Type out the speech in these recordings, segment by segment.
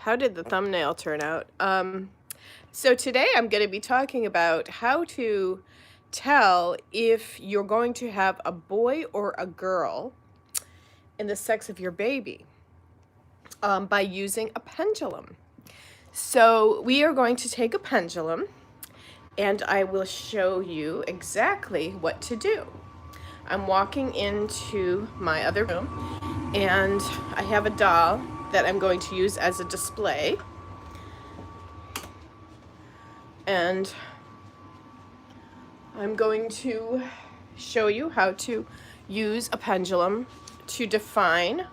How did the thumbnail turn out? So today I'm going to be talking about how to tell if you're going to have a boy or a girl in the sex of your baby by using a pendulum. So we are going to take a pendulum and I will show you exactly what to do. I'm walking into my other room and I have a doll that I'm going to use as a display. And I'm going to show you how to use a pendulum to define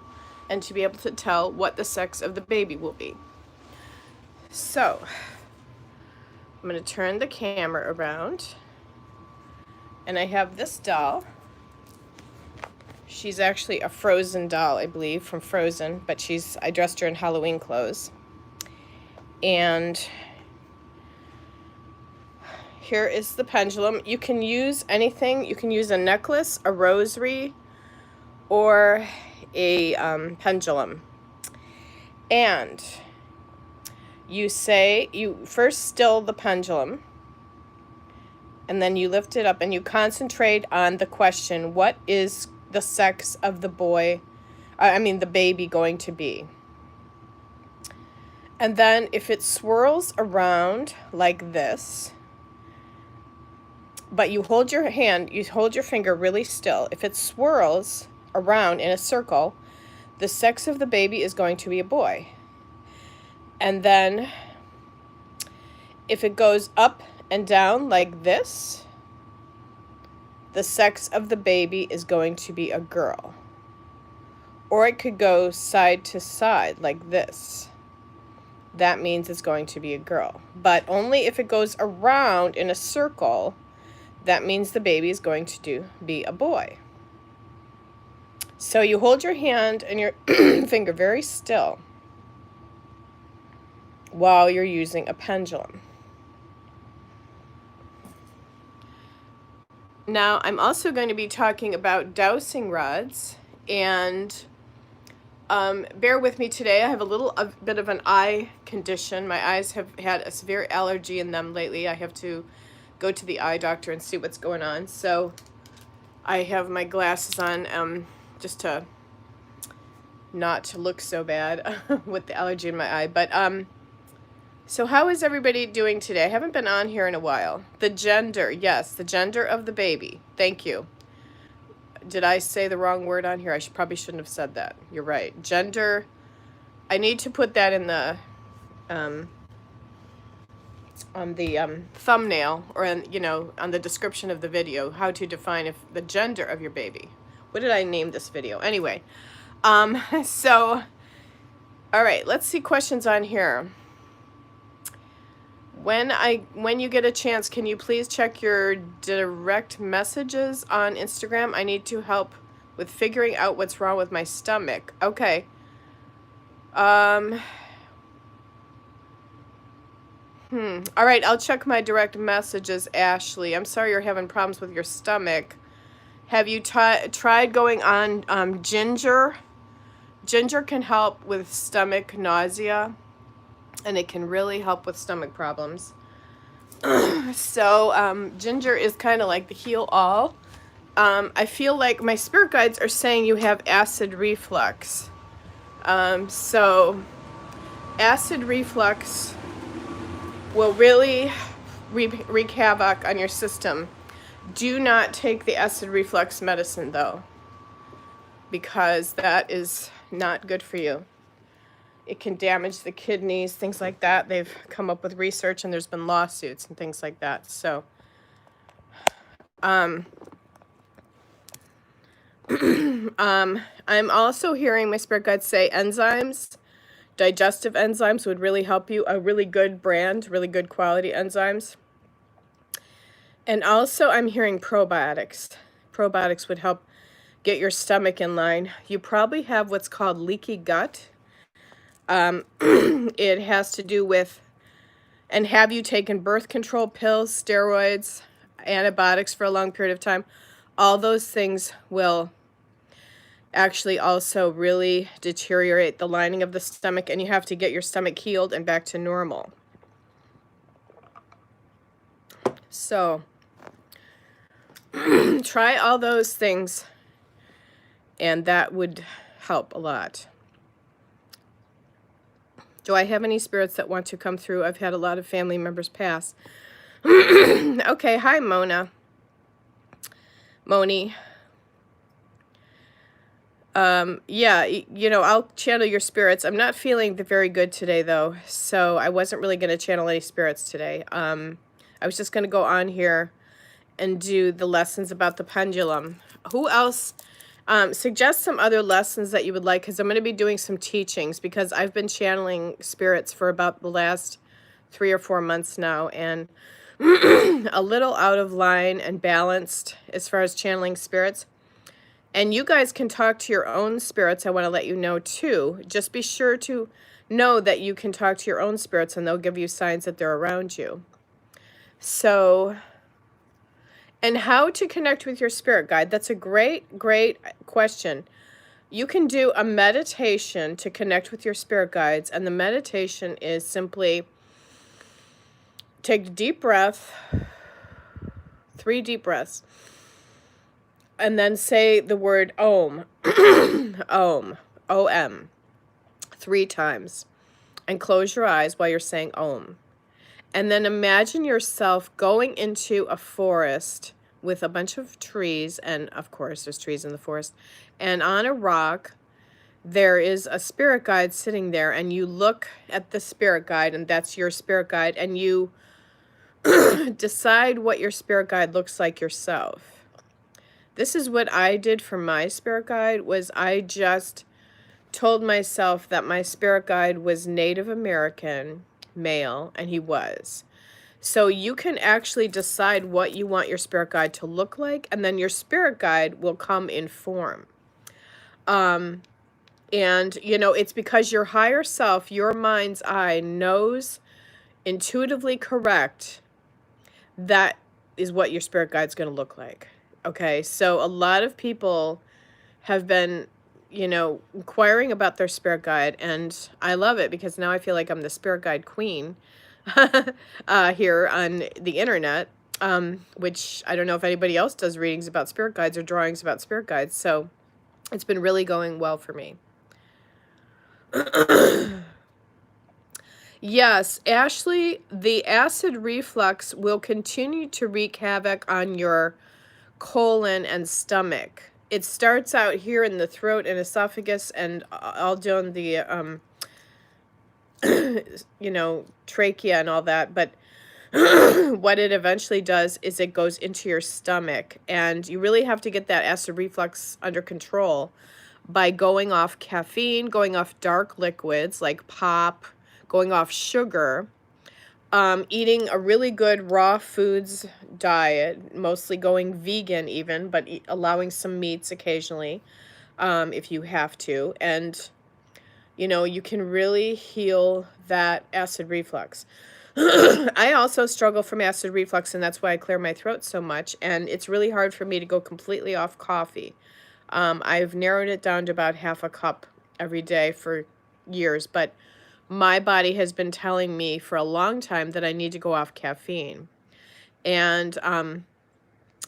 and to be able to tell what the sex of the baby will be. So I'm going to turn the camera around, and I have this doll. She's actually a Frozen doll, I believe, from Frozen, but I dressed her in Halloween clothes. And here is the pendulum. You can use anything. You can use a necklace, a rosary, or a pendulum. And you first still the pendulum, and then you lift it up and you concentrate on the question, what is the sex of the the baby going to be? And then if it swirls around like this, but you hold your finger really still. If it swirls around in a circle, the sex of the baby is going to be a boy. And then if it goes up and down like this, the sex of the baby is going to be a girl. Or it could go side to side like this. That means it's going to be a girl. But only if it goes around in a circle, that means the baby is going to be a boy. So you hold your hand and your finger very still while you're using a pendulum. Now, I'm also going to be talking about dowsing rods, and bear with me today. I have a bit of an eye condition. My eyes have had a severe allergy in them lately. I have to go to the eye doctor and see what's going on. So I have my glasses on just to not to look so bad with the allergy in my eye. But so how is everybody doing today? I haven't been on here in a while. The gender, yes, the gender of the baby. Thank you. Did I say the wrong word on here? I probably shouldn't have said that. You're right. Gender. I need to put that in the on the thumbnail, or on the description of the video, how to define the gender of your baby. What did I name this video? Anyway, so all right, let's see questions on here. When you get a chance, can you please check your direct messages on Instagram? I need to help with figuring out what's wrong with my stomach. Okay. All right, I'll check my direct messages, Ashley. I'm sorry you're having problems with your stomach. Have you tried going on ginger? Ginger can help with stomach nausea, and it can really help with stomach problems. So ginger is kind of like the heal-all. I feel like my spirit guides are saying you have acid reflux. So acid reflux will really wreak havoc on your system. Do not take the acid reflux medicine, though, because that is not good for you. It can damage the kidneys, things like that. They've come up with research, and there's been lawsuits and things like that. So I'm also hearing my spirit guides say enzymes, digestive enzymes would really help you. A really good brand, really good quality enzymes. And also I'm hearing probiotics. Probiotics would help get your stomach in line. You probably have what's called leaky gut. It has to do with, and have you taken birth control pills, steroids, antibiotics for a long period of time? All those things will actually also really deteriorate the lining of the stomach, and you have to get your stomach healed and back to normal. So try all those things, and that would help a lot. Do I have any spirits that want to come through? I've had a lot of family members pass. Okay, hi, Moni. Yeah, you know, I'll channel your spirits. I'm not feeling very good today, though, so I wasn't really going to channel any spirits today. I was just going to go on here and do the lessons about the pendulum. Who else? Suggest some other lessons that you would like, because I'm going to be doing some teachings, because I've been channeling spirits for about the last 3 or 4 months now, and a little out of line and balanced as far as channeling spirits. And you guys can talk to your own spirits. I want to let you know too. Just be sure to know that you can talk to your own spirits, and they'll give you signs that they're around you. So, and how to connect with your spirit guide? That's a great question. You can do a meditation to connect with your spirit guides, and the meditation is simply take a deep breath, 3 deep breaths, and then say the word Om, Om, O-M, 3 times, and close your eyes while you're saying Om. And then imagine yourself going into a forest with a bunch of trees, and of course there's trees in the forest, and on a rock there is a spirit guide sitting there, and you look at the spirit guide, and that's your spirit guide, and you decide what your spirit guide looks like yourself. This is what I did for my spirit guide. Was I just told myself that my spirit guide was Native American, male, and he was. So you can actually decide what you want your spirit guide to look like, and then your spirit guide will come in form. And, you know, it's because your higher self, your mind's eye, knows intuitively correct that is what your spirit guide's going to look like. Okay, so a lot of people have been, you know, inquiring about their spirit guide, and I love it because now I feel like I'm the spirit guide queen here on the internet, which I don't know if anybody else does readings about spirit guides or drawings about spirit guides, so it's been really going well for me. Yes, Ashley, the acid reflux will continue to wreak havoc on your colon and stomach. It starts out here in the throat and esophagus and all down the, you know, trachea and all that. But what it eventually does is it goes into your stomach. And you really have to get that acid reflux under control by going off caffeine, going off dark liquids like pop, going off sugar, eating a really good raw foods diet, mostly going vegan even, but allowing some meats occasionally if you have to. And, you know, you can really heal that acid reflux. I also struggle from acid reflux, and that's why I clear my throat so much. And it's really hard for me to go completely off coffee. I've narrowed it down to about half a cup every day for years, but my body has been telling me for a long time that I need to go off caffeine. And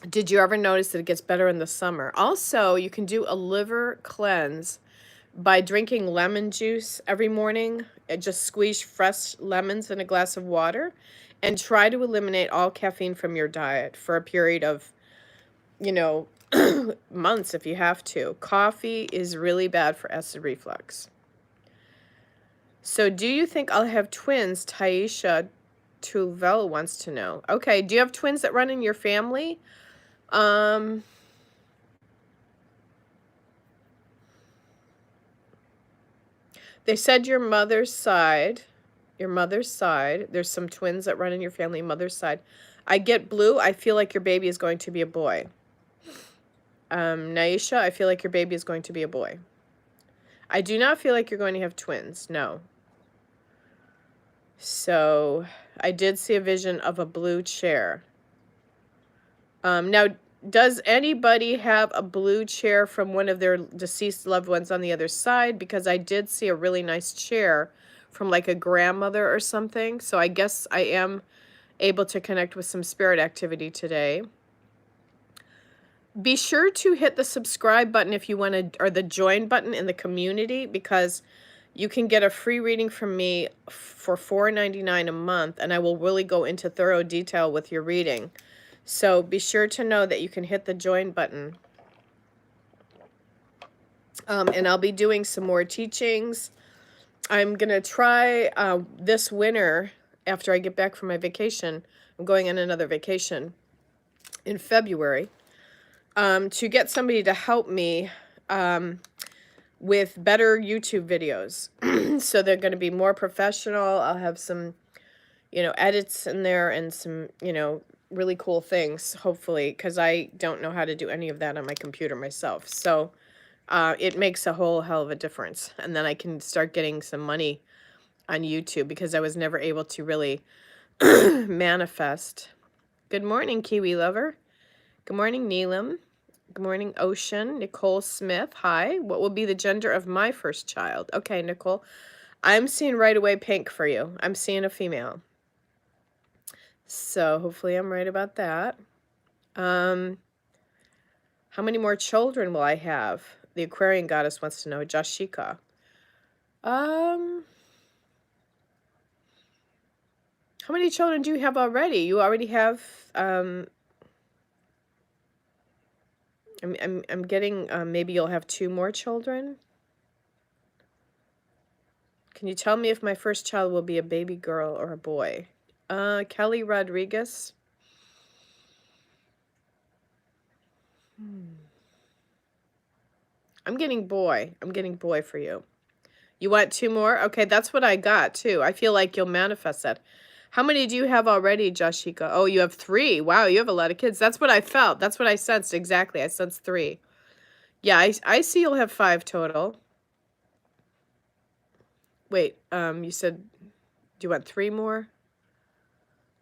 did you ever notice that it gets better in the summer? Also, you can do a liver cleanse by drinking lemon juice every morning. Just squeeze fresh lemons in a glass of water and try to eliminate all caffeine from your diet for a period of, you know, months if you have to. Coffee is really bad for acid reflux. So do you think I'll have twins? Taisha Tuvel wants to know. Okay, do you have twins that run in your family? They said your mother's side, there's some twins that run in your family, mother's side. I get blue. I feel like your baby is going to be a boy. Naisha, I feel like your baby is going to be a boy. I do not feel like you're going to have twins, no. So I did see a vision of a blue chair. Now, Does anybody have a blue chair from one of their deceased loved ones on the other side? Because I did see a really nice chair from like a grandmother or something. So I guess I am able to connect with some spirit activity today. Be sure to hit the subscribe button if you want to, or the join button in the community, because you can get a free reading from me for $4.99 a month, and I will really go into thorough detail with your reading. So be sure to know that you can hit the join button. And I'll be doing some more teachings. I'm going to try this winter, after I get back from my vacation. I'm going on another vacation in February. To get somebody to help me with better YouTube videos. So they're going to be more professional. I'll have some, edits in there and some, really cool things, hopefully, because I don't know how to do any of that on my computer myself. So it makes a whole hell of a difference. And then I can start getting some money on YouTube, because I was never able to really manifest. Good morning, Kiwi Lover. Good morning, Neelam. Good morning, Ocean. Nicole Smith. Hi. What will be the gender of my first child? Okay, Nicole. I'm seeing right away pink for you. I'm seeing a female. So hopefully I'm right about that. How many more children will I have? The Aquarian goddess wants to know. Jashika. How many children do you have already? You already have... I'm getting, maybe you'll have 2 more children. Can you tell me if my first child will be a baby girl or a boy? Kelly Rodriguez. I'm getting boy. I'm getting boy for you. You want 2 more? Okay, that's what I got too. I feel like you'll manifest that. How many do you have already, Jashika? Oh, you have 3. Wow, you have a lot of kids. That's what I felt. That's what I sensed exactly. I sensed 3. Yeah, I see you'll have 5 total. Wait, you said, do you want 3 more?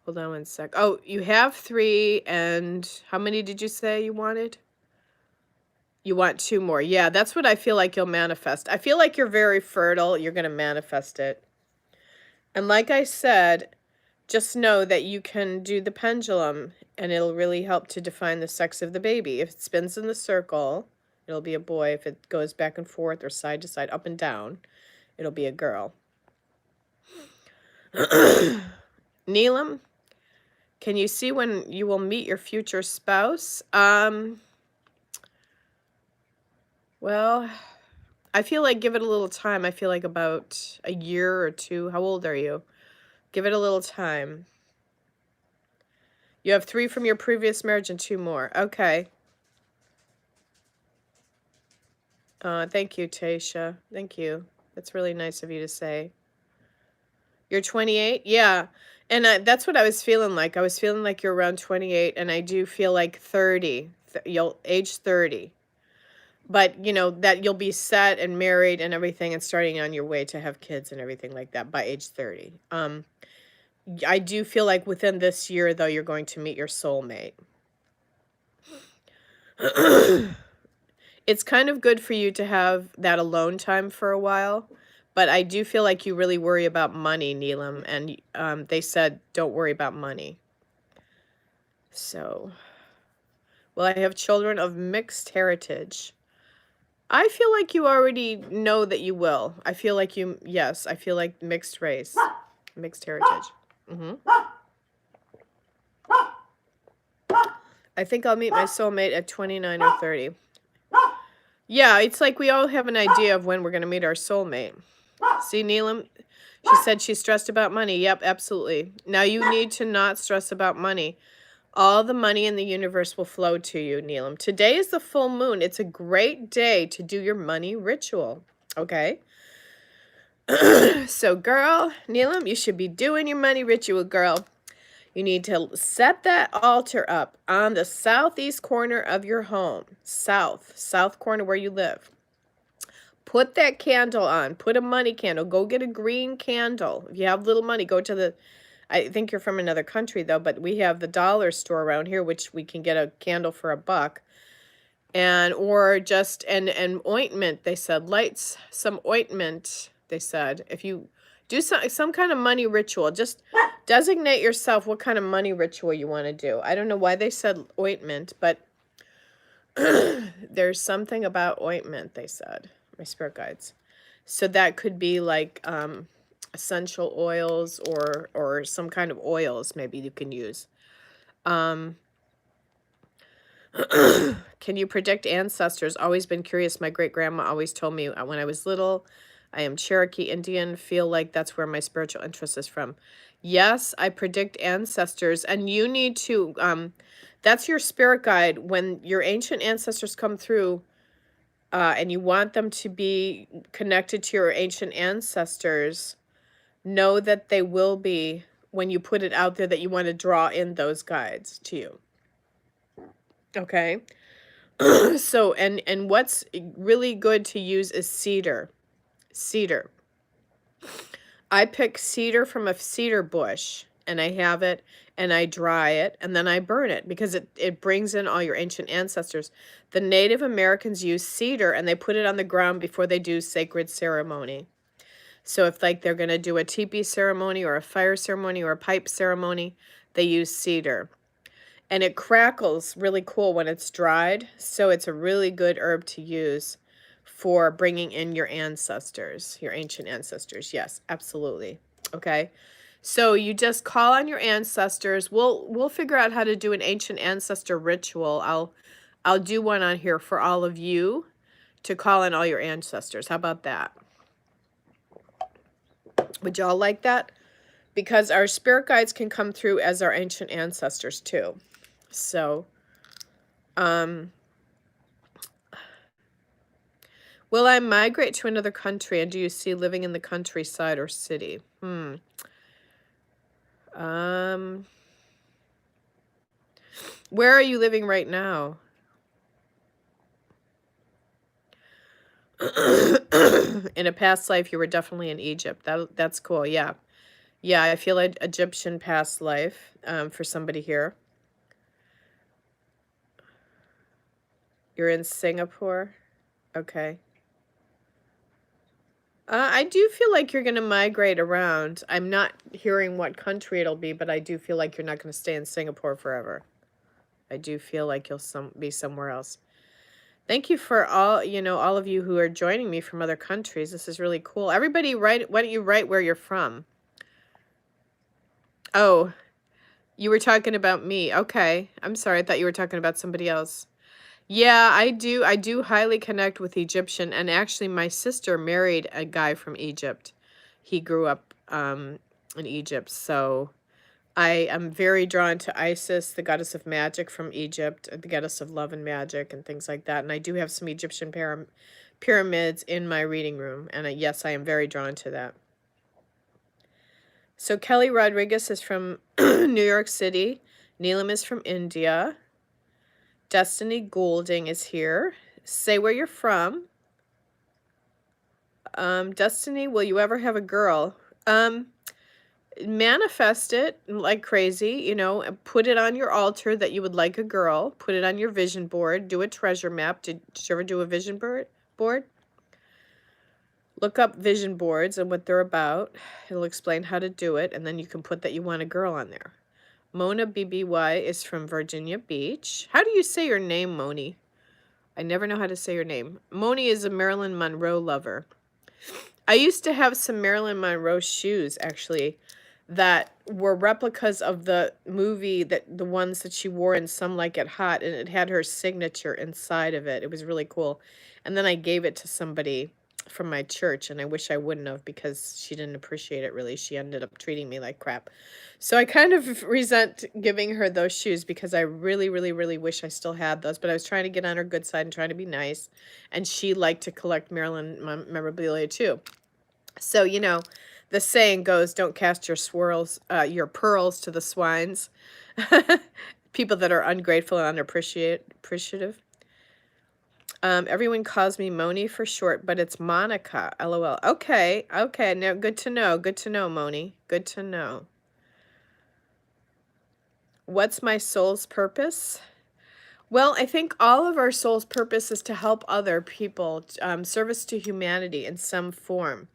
Hold on one sec. Oh, you have 3, and how many did you say you wanted? You want 2 more. Yeah, that's what I feel like you'll manifest. I feel like you're very fertile. You're going to manifest it. And like I said, just know that you can do the pendulum, and it'll really help to define the sex of the baby. If it spins in the circle, it'll be a boy. If it goes back and forth or side to side, up and down, it'll be a girl. Neelam, can you see when you will meet your future spouse? Well, I feel like give it a little time. I feel like about a year or 2. How old are you? Give it a little time. You have 3 from your previous marriage and 2 more. Okay. Thank you, Tasha. Thank you. That's really nice of you to say. You're 28? Yeah. And that's what I was feeling like. I was feeling like you're around 28, and I do feel like 30. You'll age 30. But, that you'll be set and married and everything and starting on your way to have kids and everything like that by age 30. I do feel like within this year, though, you're going to meet your soulmate. It's kind of good for you to have that alone time for a while. But I do feel like you really worry about money, Neelam. And they said, don't worry about money. So, well, I have children of mixed heritage. I feel like you already know that you will. I feel like yes, I feel like mixed race, mixed heritage. I think I'll meet my soulmate at 29 or 30. Yeah, it's like we all have an idea of when we're going to meet our soulmate. See, Neelam, she said she's stressed about money. Yep, absolutely. Now you need to not stress about money. All the money in the universe will flow to you, Neelam. Today is the full moon. It's a great day to do your money ritual, okay? So, girl, Neelam, you should be doing your money ritual, girl. You need to set that altar up on the southeast corner of your home. South corner where you live. Put that candle on. Put a money candle. Go get a green candle. If you have little money, go to I think you're from another country though, but we have the dollar store around here, which we can get a candle for $1. And or just and ointment, they said, lights some ointment, they said. If you do some kind of money ritual, just designate yourself what kind of money ritual you want to do. I don't know why they said ointment, but there's something about ointment, they said, my spirit guides. So that could be like essential oils or some kind of oils maybe you can use. Can you predict ancestors? Always been curious. My great-grandma always told me when I was little, I am Cherokee Indian. Feel like that's where my spiritual interest is from. Yes, I predict ancestors. And you need to, that's your spirit guide. When your ancient ancestors come through and you want them to be connected to your ancient ancestors, know that they will be when you put it out there that you want to draw in those guides to you. Okay? So, and what's really good to use is cedar. Cedar. I pick cedar from a cedar bush, and I have it, and I dry it, and then I burn it, because it brings in all your ancient ancestors. The Native Americans use cedar, and they put it on the ground before they do sacred ceremony. So if like they're going to do a teepee ceremony or a fire ceremony or a pipe ceremony, they use cedar. And it crackles really cool when it's dried. So it's a really good herb to use for bringing in your ancestors, your ancient ancestors. Yes, absolutely. Okay. So you just call on your ancestors. We'll figure out how to do an ancient ancestor ritual. I'll do one on here for all of you to call on all your ancestors. How about that? Would y'all like that? Because our spirit guides can come through as our ancient ancestors too. So, will I migrate to another country, and do you see living in the countryside or city? Where are you living right now? In a past life, you were definitely in Egypt. That's cool. Yeah. Yeah, I feel like Egyptian past life for somebody here. You're in Singapore? Okay. I do feel like you're going to migrate around. I'm not hearing what country it'll be, but I do feel like you're not going to stay in Singapore forever. I do feel like you'll be somewhere else. Thank you for all of you who are joining me from other countries. This is really cool. Everybody why don't you write where you're from? Oh, you were talking about me. Okay. I'm sorry. I thought you were talking about somebody else. Yeah, I do highly connect with Egyptian, and actually my sister married a guy from Egypt. He grew up in Egypt, so I am very drawn to Isis, the goddess of magic from Egypt, the goddess of love and magic and things like that. And I do have some Egyptian pyramids in my reading room, and yes, I am very drawn to that. So Kelly Rodriguez is from New York City. Neelam is from India. Destiny Goulding is here. Say where you're from. Destiny, will you ever have a girl? Manifest it like crazy, put it on your altar that you would like a girl. Put it on your vision board. Do a treasure map. Did you ever do a vision board? Look up vision boards and what they're about. It'll explain how to do it, and then you can put that you want a girl on there. Mona BBY is from Virginia Beach. How do you say your name, Moni? I never know how to say your name. Moni is a Marilyn Monroe lover. I used to have some Marilyn Monroe shoes, actually, that were replicas of the movie, the ones that she wore in Some Like It Hot, and it had her signature inside of it. It was really cool. And then I gave it to somebody from my church, and I wish I wouldn't have, because she didn't appreciate it really. She ended up treating me like crap. So I kind of resent giving her those shoes, because I really, really, really wish I still had those. But I was trying to get on her good side and trying to be nice. And she liked to collect Marilyn memorabilia too. So, the saying goes, don't cast your pearls to the swines. People that are ungrateful and unappreciative. Everyone calls me Moni for short, but it's Monica. LOL. Okay. Now, good to know. Good to know, Moni. Good to know. What's my soul's purpose? Well, I think all of our soul's purpose is to help other people, service to humanity in some form.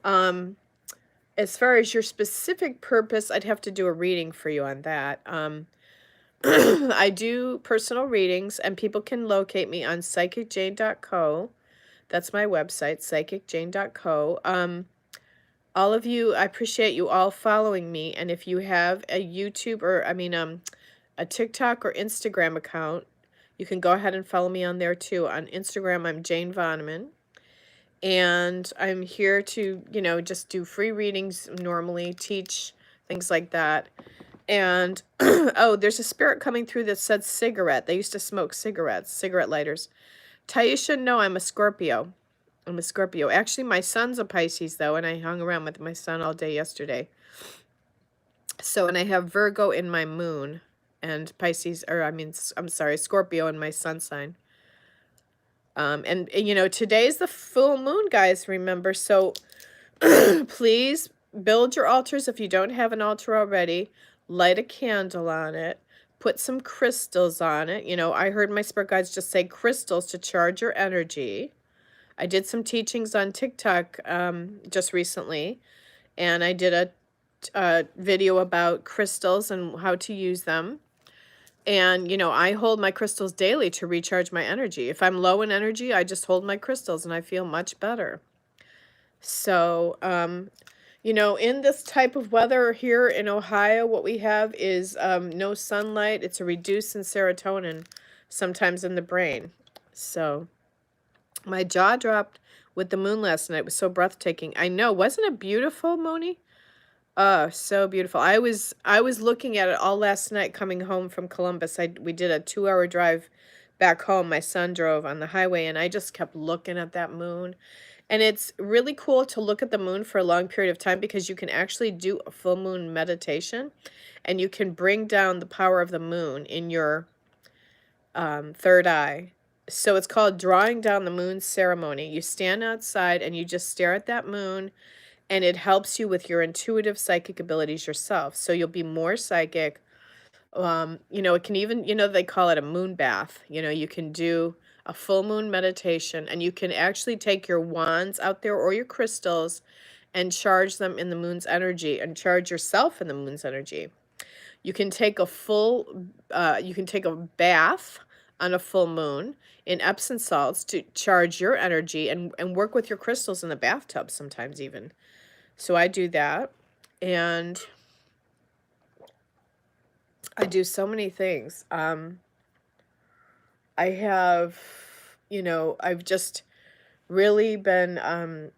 As far as your specific purpose, I'd have to do a reading for you on that. I do personal readings, and people can locate me on psychicjane.co. That's my website, psychicjane.co. All of you, I appreciate you all following me, and if you have a YouTube or, a TikTok or Instagram account, you can go ahead and follow me on there too. On Instagram, I'm Jane Voneman. And I'm here to, just do free readings normally, teach, things like that. And, oh, there's a spirit coming through that said cigarette. They used to smoke cigarettes, cigarette lighters. Taisha, no, I'm a Scorpio. I'm a Scorpio. Actually, my son's a Pisces, though, and I hung around with my son all day yesterday. So, and I have Virgo in my moon, and Pisces, I'm sorry, Scorpio in my sun sign. And today's the full moon, guys, remember. So please build your altars if you don't have an altar already. Light a candle on it. Put some crystals on it. I heard my spirit guides just say crystals to charge your energy. I did some teachings on TikTok just recently, and I did a video about crystals and how to use them. And, I hold my crystals daily to recharge my energy. If I'm low in energy, I just hold my crystals and I feel much better. So, in this type of weather here in Ohio, what we have is no sunlight. It's a reduce in serotonin sometimes in the brain. So, my jaw dropped with the moon last night. It was so breathtaking. I know. Wasn't it beautiful, Moni? Oh, so beautiful. I was looking at it all last night coming home from Columbus. We did a 2-hour drive back home. My son drove on the highway, and I just kept looking at that moon. And it's really cool to look at the moon for a long period of time because you can actually do a full moon meditation, and you can bring down the power of the moon in your third eye. So it's called Drawing Down the Moon Ceremony. You stand outside and you just stare at that moon, and it helps you with your intuitive psychic abilities yourself. So you'll be more psychic. It can even, they call it a moon bath. You can do a full moon meditation, and you can actually take your wands out there or your crystals and charge them in the moon's energy and charge yourself in the moon's energy. You can take you can take a bath on a full moon in Epsom salts to charge your energy and work with your crystals in the bathtub sometimes even. So I do that, and I do so many things. I have, I've just really been, a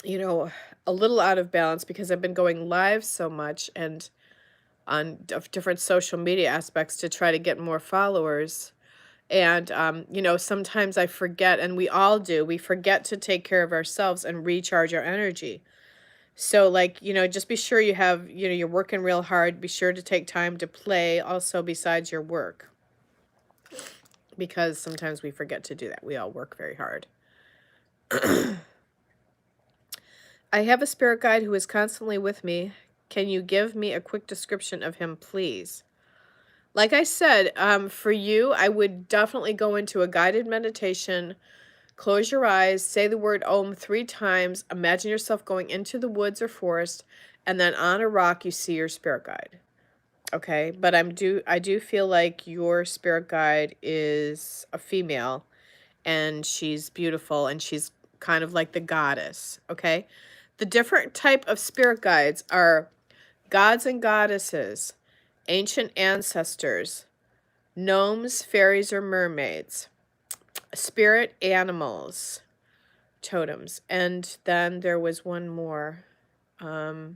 little out of balance because I've been going live so much and on different social media aspects to try to get more followers. And, sometimes I forget, and we all do, we forget to take care of ourselves and recharge our energy. So just be sure you have, you're working real hard. Be sure to take time to play also besides your work, because sometimes we forget to do that. We all work very hard. I have a spirit guide who is constantly with me. Can you give me a quick description of him, please? Like I said, for you, I would definitely go into a guided meditation. Close your eyes, say the word Om 3 times, imagine yourself going into the woods or forest, and then on a rock you see your spirit guide. Okay, but I do feel like your spirit guide is a female, and she's beautiful, and she's kind of like the goddess, okay? The different type of spirit guides are gods and goddesses, ancient ancestors, gnomes, fairies, or mermaids, spirit animals, totems, and then there was one more. I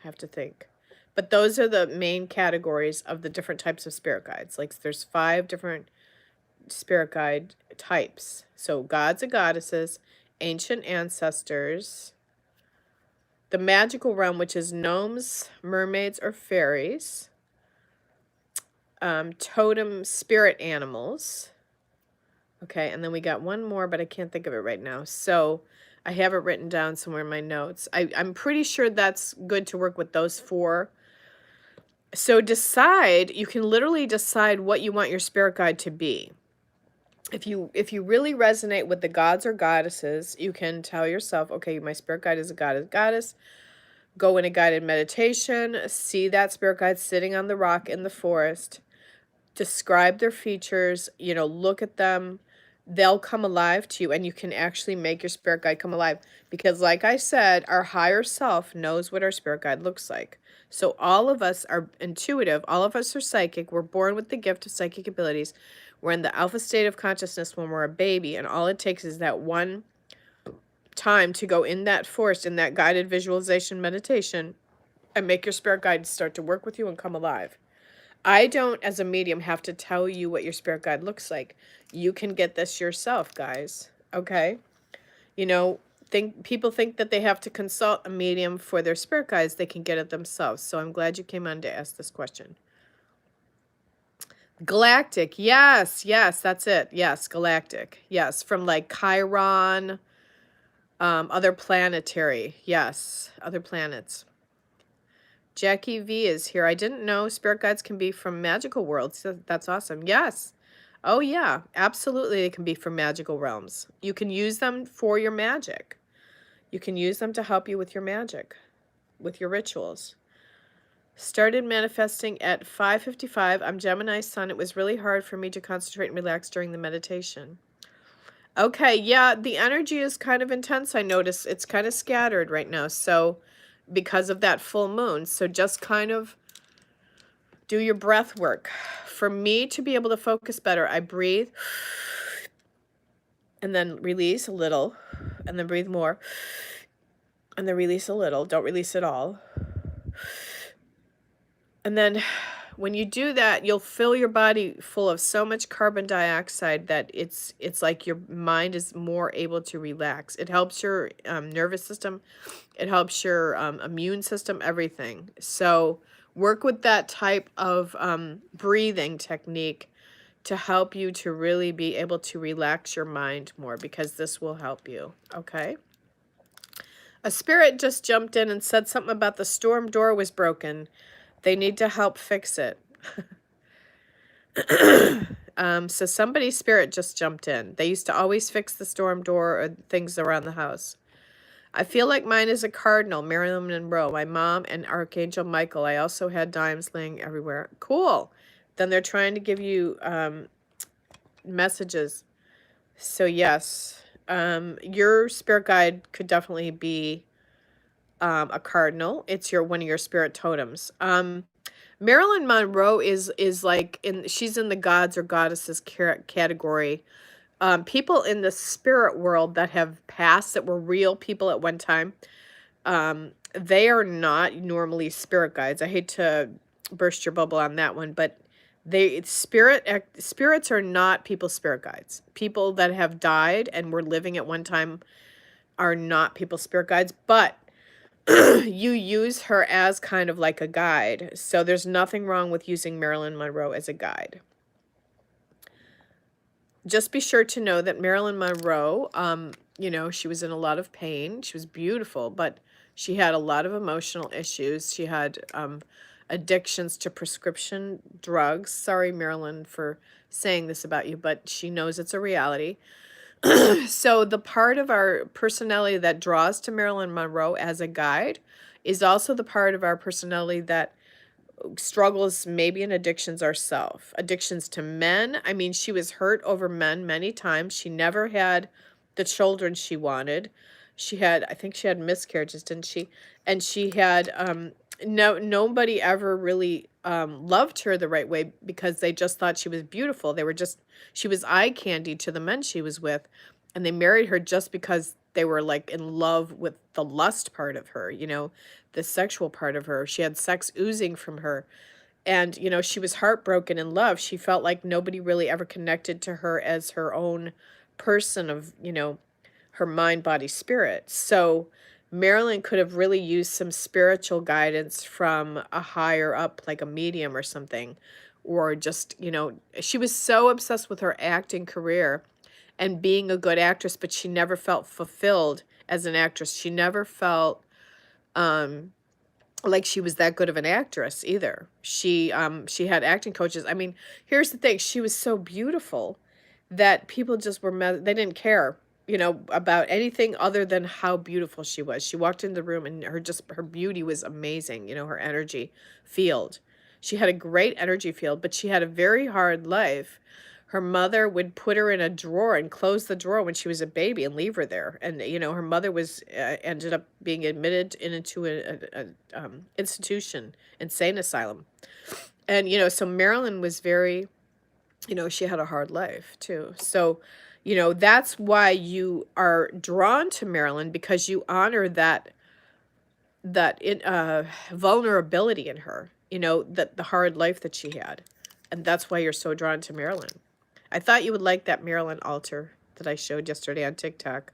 have to think. But those are the main categories of the different types of spirit guides. Like there's 5 different spirit guide types. So gods and goddesses, ancient ancestors, the magical realm, which is gnomes, mermaids, or fairies, totem spirit animals. Okay, and then we got one more, but I can't think of it right now. So I have it written down somewhere in my notes. I'm pretty sure that's good to work with those 4. So decide, you can literally decide what you want your spirit guide to be. If you really resonate with the gods or goddesses, you can tell yourself, okay, my spirit guide is a goddess. Go in a guided meditation, see that spirit guide sitting on the rock in the forest, describe their features, look at them. They'll come alive to you, and you can actually make your spirit guide come alive. Because like I said, our higher self knows what our spirit guide looks like. So all of us are intuitive. All of us are psychic. We're born with the gift of psychic abilities. We're in the alpha state of consciousness when we're a baby, and all it takes is that one time to go in that forest, in that guided visualization meditation, and make your spirit guide start to work with you and come alive. I don't, as a medium, have to tell you what your spirit guide looks like. You can get this yourself, guys. Okay? People think that they have to consult a medium for their spirit guides. They can get it themselves. So I'm glad you came on to ask this question. Galactic. Yes, that's it. Yes, galactic. Yes, from like Chiron, other planetary. Yes, other planets. Jackie V is here. I didn't know spirit guides can be from magical worlds. That's awesome. Yes. Oh, yeah. Absolutely, they can be from magical realms. You can use them for your magic. You can use them to help you with your magic, with your rituals. Started manifesting at 5:55. I'm Gemini sun. It was really hard for me to concentrate and relax during the meditation. Okay, yeah, the energy is kind of intense. I notice it's kind of scattered right now. So because of that full moon. So just kind of do your breath work. For me to be able to focus better, I breathe and then release a little and then breathe more and then release a little. Don't release it all. And then when you do that, you'll fill your body full of so much carbon dioxide that it's like your mind is more able to relax. It helps your nervous system. It helps your immune system, everything. So work with that type of breathing technique to help you to really be able to relax your mind more, because this will help you, okay? A spirit just jumped in and said something about the storm door was broken. They need to help fix it. So somebody's spirit just jumped in. They used to always fix the storm door or things around the house. I feel like mine is a cardinal, Marilyn Monroe, my mom, and Archangel Michael. I also had dimes laying everywhere. Cool. Then they're trying to give you messages. So yes, your spirit guide could definitely be a cardinal. It's one of your spirit totems. Marilyn Monroe is like she's in the gods or goddesses category. People in the spirit world that have passed, that were real people at one time, they are not normally spirit guides. I hate to burst your bubble on that one, but spirits are not people's spirit guides. People that have died and were living at one time are not people's spirit guides, but you use her as kind of like a guide. So there's nothing wrong with using Marilyn Monroe as a guide. Just be sure to know that Marilyn Monroe, she was in a lot of pain. She was beautiful, but she had a lot of emotional issues. She had addictions to prescription drugs. Sorry, Marilyn, for saying this about you, but she knows it's a reality. So the part of our personality that draws to Marilyn Monroe as a guide is also the part of our personality that struggles maybe in addictions ourselves. Addictions to men. I mean, she was hurt over men many times. She never had the children she wanted. I think she had miscarriages, didn't she? And she had, nobody ever really loved her the right way, because they just thought she was beautiful. She was eye candy to the men she was with, and they married her just because they were like in love with the lust part of her, the sexual part of her. She had sex oozing from her. And, she was heartbroken in love. She felt like nobody really ever connected to her as her own person of, her mind, body, spirit. So Marilyn could have really used some spiritual guidance from a higher up, like a medium or something, or just, she was so obsessed with her acting career and being a good actress, but she never felt fulfilled as an actress. She never felt like she was that good of an actress either. She had acting coaches. I mean, here's the thing, she was so beautiful that people just were they didn't care, you know, about anything other than how beautiful she was. She walked in the room and her beauty was amazing, you know, her energy field. She had a great energy field, but she had a very hard life. Her mother would put her in a drawer and close the drawer when she was a baby and leave her there. And, you know, her mother was ended up being admitted into a institution, insane asylum. And, you know, so Marilyn was very, you know, she had a hard life too. So, you know, that's why you are drawn to Marilyn, because you honor that vulnerability in her, you know, that the hard life that she had. And that's why you're so drawn to Marilyn. I thought you would like that Marilyn altar that I showed yesterday on TikTok.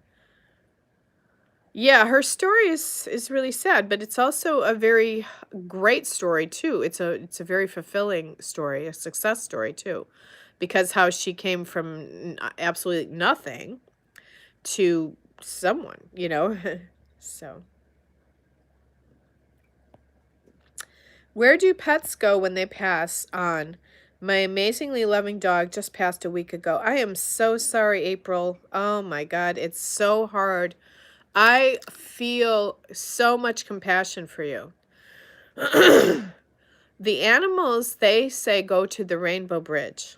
Yeah, her story is really sad, but it's also a very great story too. It's a very fulfilling story, a success story too, because how she came from absolutely nothing to someone, you know. So, where do pets go when they pass on? My amazingly loving dog just passed a week ago. I am so sorry, April. Oh my God, it's so hard. I feel so much compassion for you. The animals, they say, go to the Rainbow Bridge.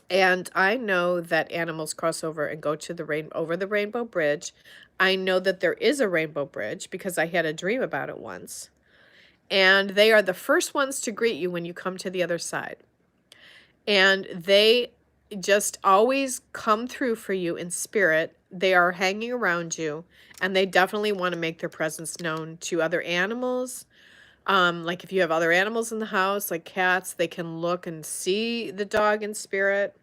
And I know that animals cross over and go to over the Rainbow Bridge. I know that there is a Rainbow Bridge because I had a dream about it once. And they are the first ones to greet you when you come to the other side. And they just always come through for you in spirit. They are hanging around you, and they definitely want to make their presence known to other animals. Like if you have other animals in the house, like cats, they can look and see the dog in spirit.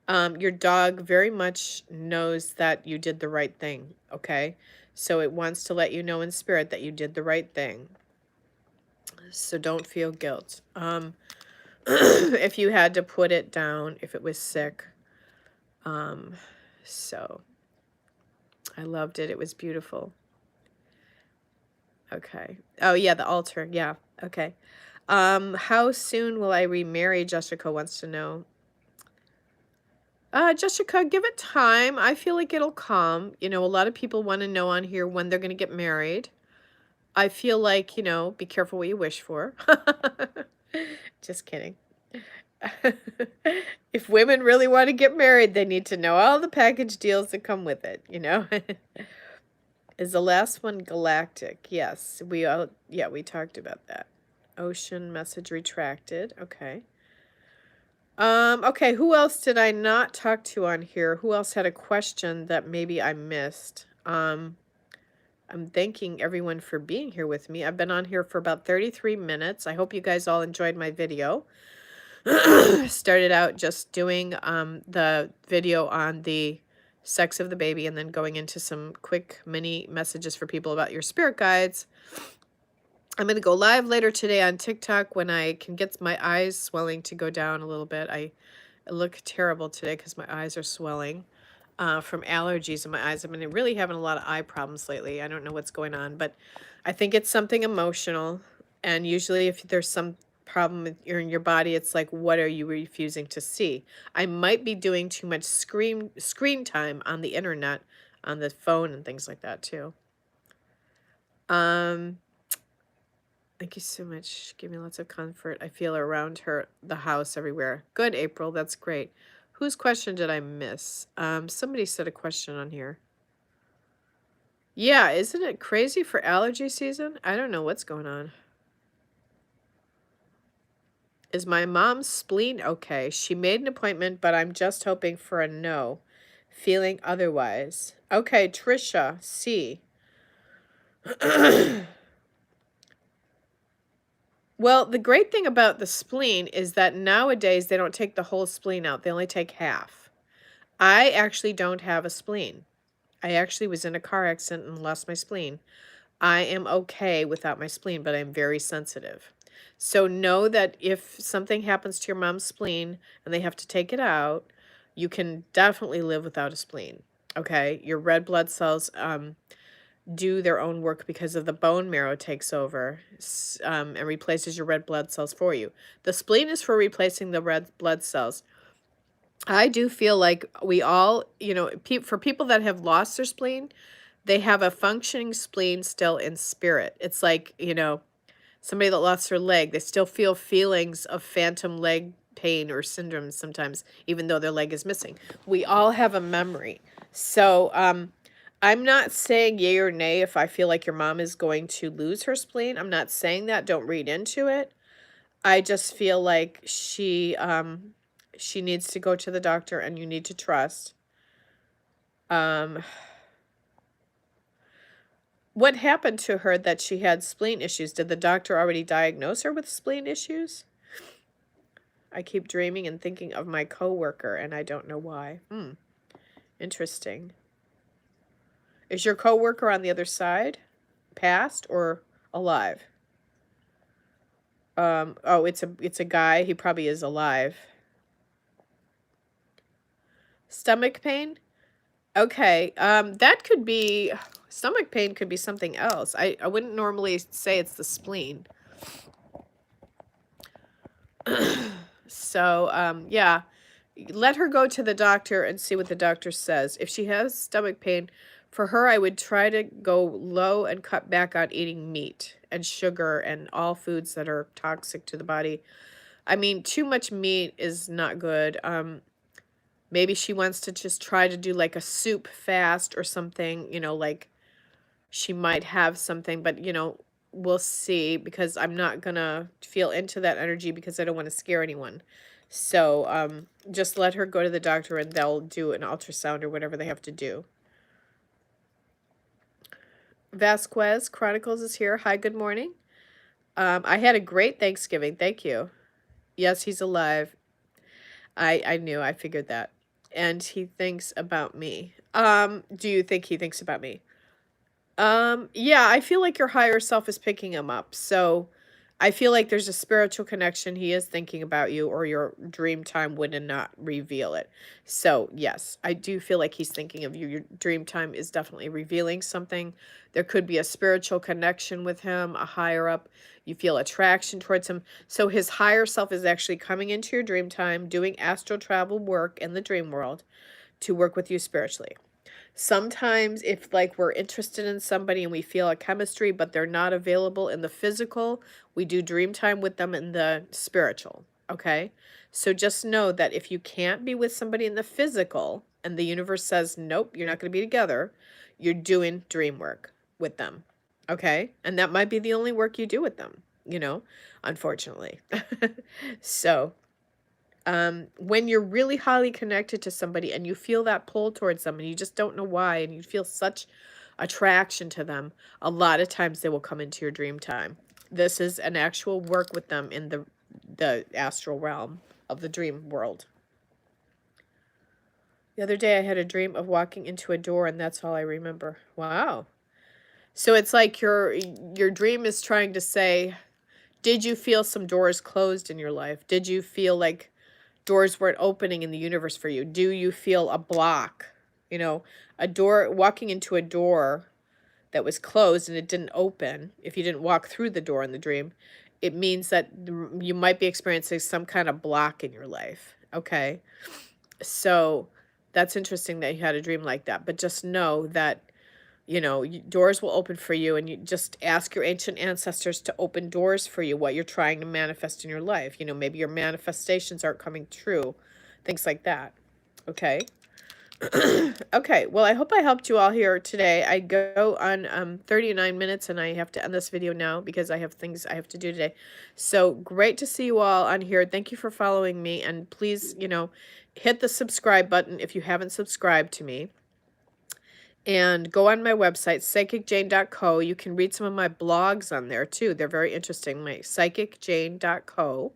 Your dog very much knows that you did the right thing, okay? So it wants to let you know in spirit that you did the right thing. So don't feel guilt. If you had to put it down, if it was sick. So I loved it. It was beautiful. Okay. Oh yeah, the altar. Yeah. Okay. How soon will I remarry? Jessica wants to know. Jessica, give it time. I feel like it'll come. You know, a lot of people want to know on here when they're going to get married. I feel like, you know, be careful what you wish for. Just kidding. If women really want to get married, they need to know all the package deals that come with it, you know? Is the last one galactic? Yes, we talked about that. Ocean message retracted. Okay. Okay, who else did I not talk to on here? Who else had a question that maybe I missed? I'm thanking everyone for being here with me. I've been on here for about 33 minutes. I hope you guys all enjoyed my video. Started out just doing the video on the sex of the baby and then going into some quick mini messages for people about your spirit guides. I'm going to go live later today on TikTok when I can get my eyes swelling to go down a little bit. I look terrible today because my eyes are swelling from allergies in my eyes. I've been really having a lot of eye problems lately. I don't know what's going on, but I think it's something emotional. And usually if there's some problem in your body, it's like, what are you refusing to see? I might be doing too much screen time on the internet, on the phone and things like that too. Thank you so much. Give me lots of comfort. I feel around her, the house, everywhere. Good, April. That's great. Whose question did I miss? Somebody said a question on here. Yeah, isn't it crazy for allergy season? I don't know what's going on. Is my mom's spleen okay? She made an appointment, but I'm just hoping for a no. Feeling otherwise. Okay, Trisha, C. Well, the great thing about the spleen is that nowadays they don't take the whole spleen out. They only take half. I actually don't have a spleen. I actually was in a car accident and lost my spleen. I am okay without my spleen, but I'm very sensitive. So know that if something happens to your mom's spleen and they have to take it out, you can definitely live without a spleen. Okay? Your red blood cells, do their own work because of the bone marrow takes over and replaces your red blood cells for you. The spleen is for replacing the red blood cells. I do feel like we all, you know, for people that have lost their spleen, they have a functioning spleen still in spirit. It's like, you know, somebody that lost their leg, they still feel feelings of phantom leg pain or syndrome sometimes, even though their leg is missing. We all have a memory. So I'm not saying yay or nay if I feel like your mom is going to lose her spleen. I'm not saying that. Don't read into it. I just feel like she needs to go to the doctor, and you need to trust. What happened to her that she had spleen issues? Did the doctor already diagnose her with spleen issues? I keep dreaming and thinking of my coworker, and I don't know why. Interesting. Is your coworker on the other side? Passed or alive? Oh, it's a guy. He probably is alive. Stomach pain? Okay, that could be, stomach pain could be something else. I wouldn't normally say it's the spleen. So, yeah, let her go to the doctor and see what the doctor says. If she has stomach pain, for her, I would try to go low and cut back on eating meat and sugar and all foods that are toxic to the body. I mean, too much meat is not good. Maybe she wants to just try to do like a soup fast or something, you know, like she might have something, but you know, we'll see, because I'm not gonna feel into that energy because I don't want to scare anyone. So just let her go to the doctor and they'll do an ultrasound or whatever they have to do. Vasquez Chronicles is here. Hi, good morning. I had a great Thanksgiving. Thank you. Yes, he's alive. I knew. I figured that. And he thinks about me. Do you think he thinks about me? Yeah, I feel like your higher self is picking him up. So I feel like there's a spiritual connection. He is thinking about you, or your dream time would not reveal it. So yes, I do feel like he's thinking of you. Your dream time is definitely revealing something. There could be a spiritual connection with him, a higher up. You feel attraction towards him. So his higher self is actually coming into your dream time, doing astral travel work in the dream world to work with you spiritually. Sometimes if like we're interested in somebody and we feel a chemistry, but they're not available in the physical, we do dream time with them in the spiritual. Okay. So just know that if you can't be with somebody in the physical and the universe says, nope, you're not going to be together, you're doing dream work with them. Okay. And that might be the only work you do with them, you know, unfortunately. So when you're really highly connected to somebody and you feel that pull towards them and you just don't know why, and you feel such attraction to them, a lot of times they will come into your dream time. This is an actual work with them in the astral realm of the dream world. The other day I had a dream of walking into a door, and that's all I remember. Wow. So it's like your dream is trying to say, did you feel some doors closed in your life? Did you feel like doors weren't opening in the universe for you? Do you feel a block? You know, a door, walking into a door that was closed and it didn't open. If you didn't walk through the door in the dream, it means that you might be experiencing some kind of block in your life. Okay. So that's interesting that you had a dream like that, but just know that, you know, doors will open for you, and you just ask your ancient ancestors to open doors for you, what you're trying to manifest in your life. You know, maybe your manifestations aren't coming true, things like that. Okay. Okay, well, I hope I helped you all here today. I go on 39 minutes, and I have to end this video now because I have things I have to do today. So great to see you all on here. Thank you for following me, and please, you know, hit the subscribe button if you haven't subscribed to me. And go on my website, psychicjane.co. You can read some of my blogs on there, too. They're very interesting, my psychicjane.co.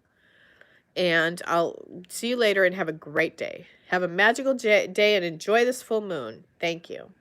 And I'll see you later, and have a great day. Have a magical day and enjoy this full moon. Thank you.